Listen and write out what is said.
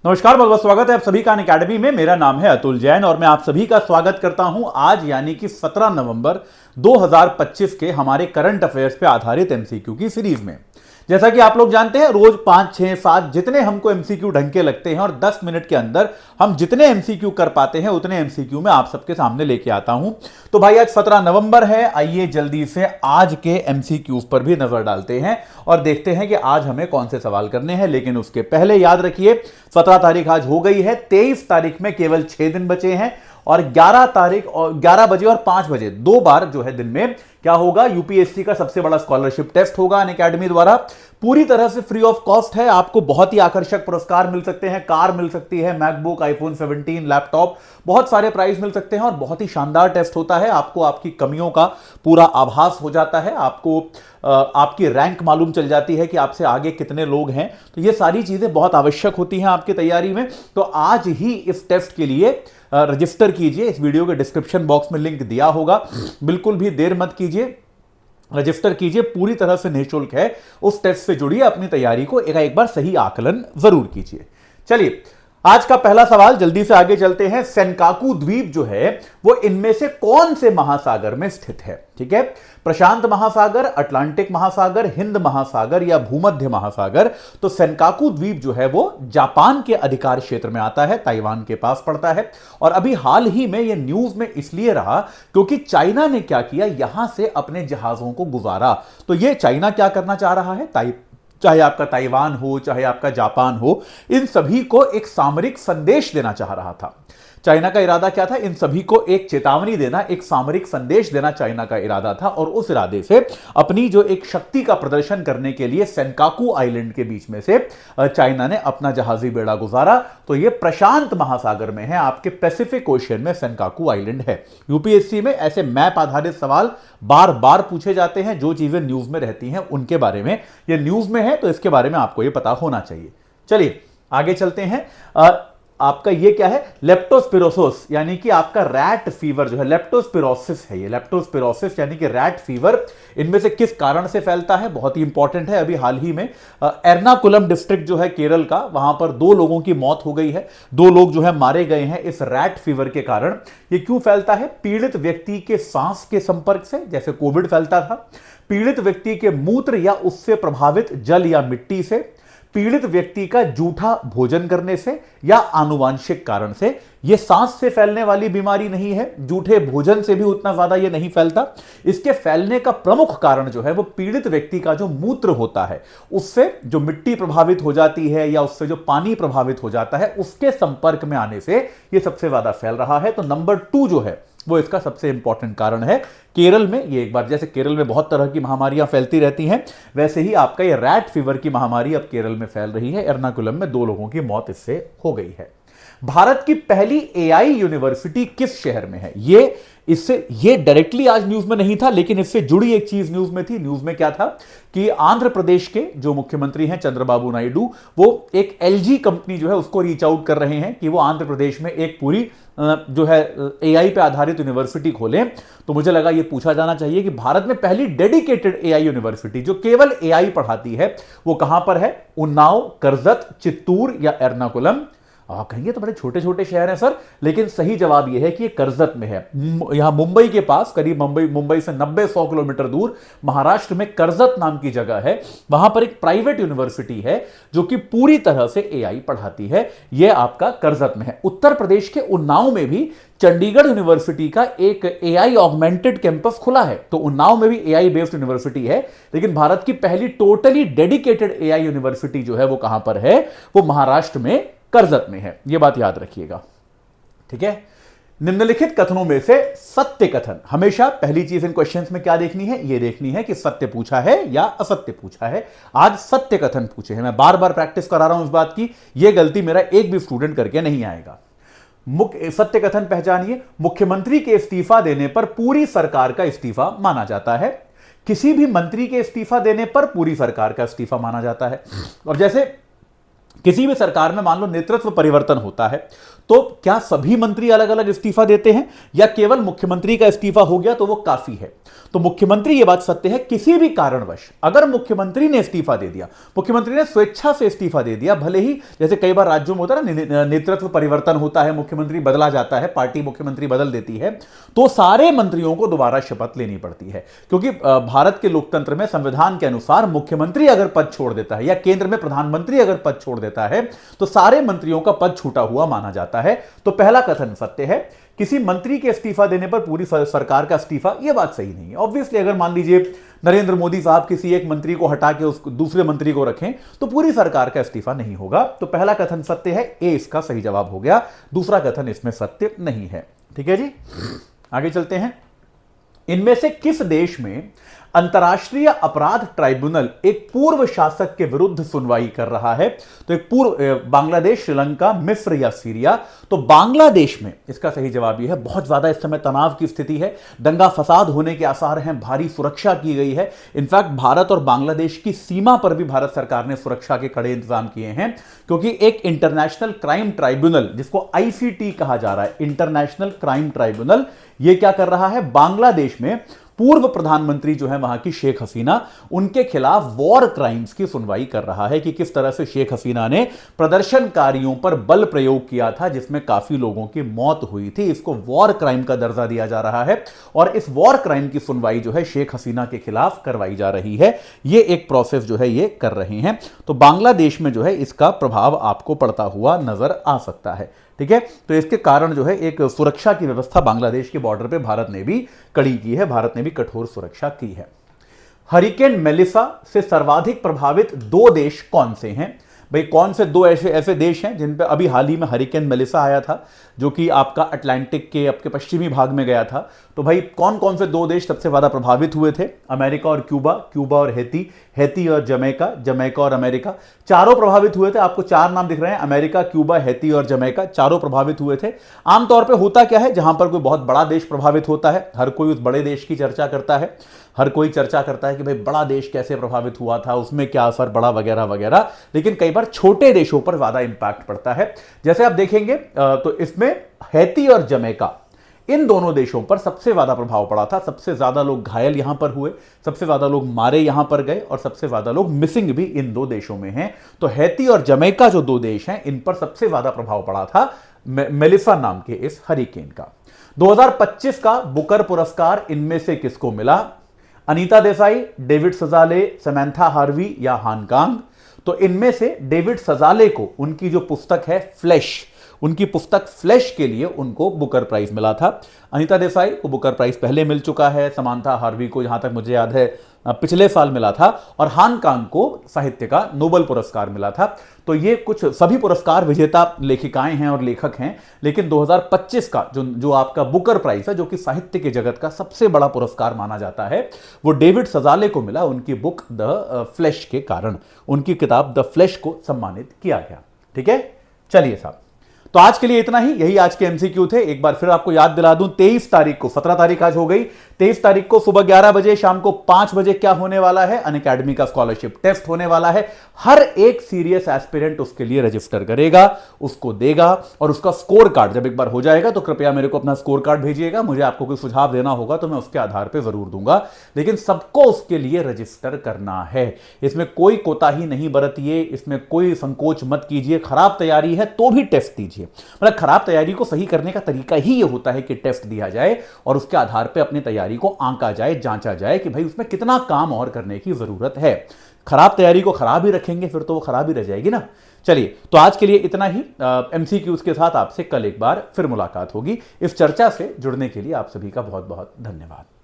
नमस्कार, बहुत बहुत स्वागत है आप सभी का अनअकैडमी में। मेरा नाम है अतुल जैन और मैं आप सभी का स्वागत करता हूं आज यानी कि 17 नवंबर 2025 के हमारे करंट अफेयर्स पे आधारित एमसीक्यू की सीरीज में। जैसा कि आप लोग जानते हैं, रोज 5, 6, 7 जितने हमको एमसीक्यू ढंग के लगते हैं और 10 मिनट के अंदर हम जितने एमसीक्यू कर पाते हैं उतने एमसीक्यू में आप सबके सामने लेके आता हूं। तो भाई आज 17 नवंबर है, आइए जल्दी से आज के एमसीक्यूज पर भी नजर डालते हैं और देखते हैं कि आज हमें कौन से सवाल करने हैं। लेकिन उसके पहले याद रखिए 17 तारीख आज हो गई है, 23 तारीख में केवल 6 दिन बचे हैं और 11 तारीख और 11 बजे और 5 बजे दो बार जो है दिन में क्या होगा, यूपीएससी का सबसे बड़ा स्कॉलरशिप टेस्ट होगा अनअकैडमी द्वारा। पूरी तरह से फ्री ऑफ कॉस्ट है, आपको बहुत ही आकर्षक पुरस्कार मिल सकते हैं, कार मिल सकती है, मैकबुक, आईफोन 17, लैपटॉप, बहुत सारे प्राइज मिल सकते हैं और बहुत ही शानदार टेस्ट होता है। आपको आपकी कमियों का पूरा आभास हो जाता है, आपको आपकी रैंक मालूम चल जाती है कि आपसे आगे कितने लोग हैं। तो ये सारी चीजें बहुत आवश्यक होती हैं आपकी तैयारी में। तो आज ही इस टेस्ट के लिए रजिस्टर कीजिए, इस वीडियो के डिस्क्रिप्शन बॉक्स में लिंक दिया होगा, बिल्कुल भी देर मत कीजिए, रजिस्टर कीजिए, पूरी तरह से निःशुल्क है। उस टेस्ट से जुड़िए, अपनी तैयारी को एक बार सही आकलन जरूर कीजिए। चलिए आज का पहला सवाल, जल्दी से आगे चलते हैं। सेनकाकू द्वीप जो है वो इनमें से कौन से महासागर में स्थित है? ठीक है, प्रशांत महासागर, अटलांटिक महासागर, हिंद महासागर या भूमध्य महासागर। तो सेनकाकू द्वीप जो है वो जापान के अधिकार क्षेत्र में आता है, ताइवान के पास पड़ता है। और अभी हाल ही में ये न्यूज में इसलिए रहा क्योंकि चाइना ने क्या किया, यहां से अपने जहाजों को गुजारा। तो ये चाइना क्या करना चाह रहा है, चाहे आपका ताइवान हो, चाहे आपका जापान हो, इन सभी को एक सामरिक संदेश देना चाह रहा था। चाइना का इरादा क्या था? इन सभी को एक चेतावनी देना, एक सामरिक संदेश देना चाइना का इरादा था। और उस इरादे से अपनी जो एक शक्ति का प्रदर्शन करने के लिए सेनकाकू आइलैंड के बीच में से चाइना ने अपना जहाजी बेड़ा गुजारा। तो यह प्रशांत महासागर में है, आपके पैसिफिक ओशियन में सेनकाकू आइलैंड है। यूपीएससी में ऐसे मैप आधारित सवाल बार बार पूछे जाते हैं, जो चीजें न्यूज में रहती हैं उनके बारे में। यह न्यूज में है तो इसके बारे में आपको यह पता होना चाहिए। चलिए आगे चलते हैं। आपका ये क्या है, लेप्टोस्पिरोसिस यानी कि आपका रैट फीवर जो है, लेप्टोस्पिरोसिस है ये, लेप्टोस्पिरोसिस यानी कि रैट फीवर, इनमें से किस कारण से फैलता है? बहुत ही इंपॉर्टेंट है। अभी हाल ही में एर्नाकुलम डिस्ट्रिक्ट जो है केरल का, वहां पर 2 लोगों की मौत हो गई है, 2 लोग जो है मारे गए हैं इस रैट फीवर के कारण। ये क्यों फैलता है? पीड़ित व्यक्ति के सांस के संपर्क से, जैसे कोविड फैलता था, पीड़ित व्यक्ति के मूत्र या उससे प्रभावित जल या मिट्टी से, पीड़ित व्यक्ति का जूठा भोजन करने से या आनुवांशिक कारण से। यह सांस से फैलने वाली बीमारी नहीं है, जूठे भोजन से भी उतना ज्यादा यह नहीं फैलता। इसके फैलने का प्रमुख कारण जो है वो पीड़ित व्यक्ति का जो मूत्र होता है, उससे जो मिट्टी प्रभावित हो जाती है या उससे जो पानी प्रभावित हो जाता है, उसके संपर्क में आने से यह सबसे ज्यादा फैल रहा है। तो नंबर 2 जो है वो इसका सबसे इंपॉर्टेंट कारण है। केरल में ये एक बार, जैसे केरल में बहुत तरह की महामारियां फैलती रहती हैं, वैसे ही आपका ये रैट फीवर की महामारी अब केरल में फैल रही है। एर्नाकुलम में 2 लोगों की मौत इससे हो गई है। भारत की पहली एआई यूनिवर्सिटी किस शहर में है? ये डायरेक्टली आज न्यूज में नहीं था, लेकिन इससे जुड़ी एक चीज न्यूज में थी। न्यूज में क्या था कि आंध्र प्रदेश के जो मुख्यमंत्री हैं चंद्रबाबू नायडू, वो एक एलजी कंपनी जो है उसको रीच आउट कर रहे हैं कि वो आंध्र प्रदेश में एक पूरी जो है एआई पे आधारित यूनिवर्सिटी खोलें। तो मुझे लगा ये पूछा जाना चाहिए कि भारत में पहली डेडिकेटेड एआई यूनिवर्सिटी जो केवल एआई पढ़ाती है वो कहां पर है? उन्नाव, करजत, चित्तूर या एर्नाकुलम? आप कहेंगे तो बड़े छोटे छोटे शहर हैं सर, लेकिन सही जवाब यह है कि ये करजत में है। यहां मुंबई के पास, करीब मुंबई से 90-100 किलोमीटर दूर महाराष्ट्र में करजत नाम की जगह है। वहां पर एक प्राइवेट यूनिवर्सिटी है जो कि पूरी तरह से एआई पढ़ाती है। यह आपका करजत में है। उत्तर प्रदेश के उन्नाव में भी चंडीगढ़ यूनिवर्सिटी का एक एआई ऑगमेंटेड कैंपस खुला है। तो उन्नाव में भी एआई बेस्ड यूनिवर्सिटी है, लेकिन भारत की पहली टोटली डेडिकेटेड एआई यूनिवर्सिटी जो है वो कहां पर है? वो महाराष्ट्र में करजत में है। यह बात याद रखिएगा, ठीक है। निम्नलिखित कथनों में से सत्य कथन, हमेशा पहली चीज इन क्वेश्चंस में क्या देखनी है? यह देखनी है कि सत्य पूछा है या असत्य पूछा है। आज सत्य कथन पूछे हैं, मैं बार बार प्रैक्टिस करा रहा हूं इस बात की, यह गलती मेरा एक भी स्टूडेंट करके नहीं आएगा। सत्य कथन पहचानिए। मुख्यमंत्री के इस्तीफा देने पर पूरी सरकार का इस्तीफा माना जाता है। किसी भी मंत्री के इस्तीफा देने पर पूरी सरकार का इस्तीफा माना जाता है। और जैसे किसी भी सरकार में मान लो नेतृत्व परिवर्तन होता है, तो क्या सभी मंत्री अलग अलग इस्तीफा देते हैं या केवल मुख्यमंत्री का इस्तीफा हो गया तो वो काफी है? तो मुख्यमंत्री, यह बात सत्य है, किसी भी कारणवश अगर मुख्यमंत्री ने इस्तीफा दे दिया, मुख्यमंत्री ने स्वेच्छा से इस्तीफा दे दिया, भले ही जैसे कई बार राज्यों में होता है ना, नेतृत्व परिवर्तन होता है, मुख्यमंत्री बदला जाता है, पार्टी मुख्यमंत्री बदल देती है, तो सारे मंत्रियों को दोबारा शपथ लेनी पड़ती है। क्योंकि भारत के लोकतंत्र में संविधान के अनुसार मुख्यमंत्री अगर पद छोड़ देता है या केंद्र में प्रधानमंत्री अगर पद छोड़ देता है तो सारे मंत्रियों का पद छूटा हुआ माना जाता है। तो पहला कथन सत्य है, किसी मंत्री के इस्तीफा देने पर पूरी सरकार का इस्तीफा, यह बात सही नहीं है। ऑब्वियसली अगर मान लीजिए नरेंद्र मोदी साहब किसी एक मंत्री को हटा के उस दूसरे मंत्री को रखें तो पूरी सरकार का इस्तीफा नहीं होगा। तो पहला कथन सत्य है, ए इसका सही जवाब हो गया। दूसरा कथन इसमें सत्य नहीं है। ठीक है जी, आगे चलते हैं। इनमें से किस देश में अंतर्राष्ट्रीय अपराध ट्राइब्यूनल एक पूर्व शासक के विरुद्ध सुनवाई कर रहा है? तो एक पूर्व, बांग्लादेश, श्रीलंका, मिस्र या सीरिया? तो बांग्लादेश में इसका सही जवाब यह है। बहुत ज्यादा इस समय तनाव की स्थिति है, दंगा फसाद होने के आसार हैं, भारी सुरक्षा की गई है। इनफैक्ट भारत और बांग्लादेश की सीमा पर भी भारत सरकार ने सुरक्षा के कड़े इंतजाम किए हैं, क्योंकि एक इंटरनेशनल क्राइम ट्राइब्यूनल, जिसको आईसीटी कहा जा रहा है, इंटरनेशनल क्राइम ट्राइब्यूनल, यह क्या कर रहा है? बांग्लादेश में पूर्व प्रधानमंत्री जो है वहां की शेख हसीना, उनके खिलाफ वॉर क्राइम्स की सुनवाई कर रहा है कि किस तरह से शेख हसीना ने प्रदर्शनकारियों पर बल प्रयोग किया था जिसमें काफी लोगों की मौत हुई थी। इसको वॉर क्राइम का दर्जा दिया जा रहा है और इस वॉर क्राइम की सुनवाई जो है शेख हसीना के खिलाफ करवाई जा रही है। ये एक प्रोसेस जो है ये कर रहे हैं। तो बांग्लादेश में जो है इसका प्रभाव आपको पड़ता हुआ नजर आ सकता है। ठीक है, तो इसके कारण जो है एक सुरक्षा की व्यवस्था बांग्लादेश के बॉर्डर पे भारत ने भी कड़ी की है, भारत ने भी कठोर सुरक्षा की है। हरिकेन मेलिसा से सर्वाधिक प्रभावित दो देश कौन से हैं? भाई कौन से दो ऐसे देश हैं जिन पे अभी हाल ही में हरिकेन मेलिसा आया था, जो कि आपका अटलांटिक के आपके पश्चिमी भाग में गया था? तो भाई कौन कौन से दो देश सबसे ज्यादा प्रभावित हुए थे? अमेरिका और क्यूबा, क्यूबा और हैती, हैती और जमैका, जमैका और अमेरिका। चारों प्रभावित हुए थे। आपको चार नाम दिख रहे हैं, अमेरिका, क्यूबा, हैती और जमैका, चारों प्रभावित हुए थे। आमतौर पर होता क्या है, जहां पर कोई बहुत बड़ा देश प्रभावित होता है, हर कोई उस बड़े देश की चर्चा करता है, हर कोई चर्चा करता है कि भाई बड़ा देश कैसे प्रभावित हुआ था, उसमें क्या असर पड़ा, वगैरह वगैरह। लेकिन कई बार छोटे देशों पर ज्यादा इंपैक्ट पड़ता है। जैसे आप देखेंगे तो इसमें हैती और जमैका, इन दोनों देशों पर सबसे ज्यादा प्रभाव पड़ा था। सबसे ज्यादा लोग घायल यहां पर हुए, सबसे ज्यादा लोग मारे यहां पर गए और सबसे ज्यादा लोग मिसिंग भी इन दो देशों में हैं। तो हैती और जमैका जो दो देश हैं, इन पर सबसे ज्यादा प्रभाव पड़ा था मेलिसा नाम के इस हरिकेन का। 2025 का बुकर पुरस्कार इनमें से किसको मिला? अनीता देसाई, डेविड सजाले, समैंथा हार्वी या हान कांग? तो इनमें से डेविड सजाले को उनकी जो पुस्तक है फ्लैश, उनकी पुस्तक फ्लैश के लिए उनको बुकर प्राइज मिला था। अनीता देसाई को बुकर प्राइज पहले मिल चुका है, समांथा हार्वी को जहां तक मुझे याद है पिछले साल मिला था, और हान कांग को साहित्य का नोबेल पुरस्कार मिला था। तो ये कुछ सभी पुरस्कार विजेता लेखिकाएं हैं और लेखक हैं। लेकिन 2025 का जो आपका बुकर प्राइज है, जो कि साहित्य के जगत का सबसे बड़ा पुरस्कार माना जाता है, वो डेविड सजाले को मिला उनकी बुक द फ्लैश के कारण। उनकी किताब द फ्लैश को सम्मानित किया गया। ठीक है, चलिए साहब, तो आज के लिए इतना ही। यही आज के एमसीक्यू थे। एक बार फिर आपको याद दिला दूं, 23 तारीख को, 17 तारीख आज हो गई, 23 तारीख को सुबह 11 बजे, शाम को 5 बजे क्या होने वाला है? अनअकैडमी का स्कॉलरशिप टेस्ट होने वाला है। हर एक सीरियस एस्पिरेंट उसके लिए रजिस्टर करेगा, उसको देगा, और उसका स्कोर कार्ड जब एक बार हो जाएगा तो कृपया मेरे को अपना स्कोर कार्ड भेजिएगा। मुझे आपको कोई सुझाव देना होगा तो मैं उसके आधार पर जरूर दूंगा, लेकिन सबको उसके लिए रजिस्टर करना है। इसमें कोई कोताही नहीं बरतिए, इसमें कोई संकोच मत कीजिए। खराब तैयारी है तो भी टेस्ट दीजिए। मतलब खराब तैयारी को सही करने का तरीका ही यह होता है कि टेस्ट दिया जाए और उसके आधार पर अपनी तैयारी को आंका जाए, जांचा जाए कि भाई उसमें कितना काम और करने की जरूरत है। खराब तैयारी को खराब ही रखेंगे फिर तो वो खराब ही रह जाएगी ना। चलिए, तो आज के लिए इतना ही। एमसीक्यूज के साथ आपसे कल एक बार फिर मुलाकात होगी। इस चर्चा से जुड़ने के लिए आप सभी का बहुत बहुत धन्यवाद।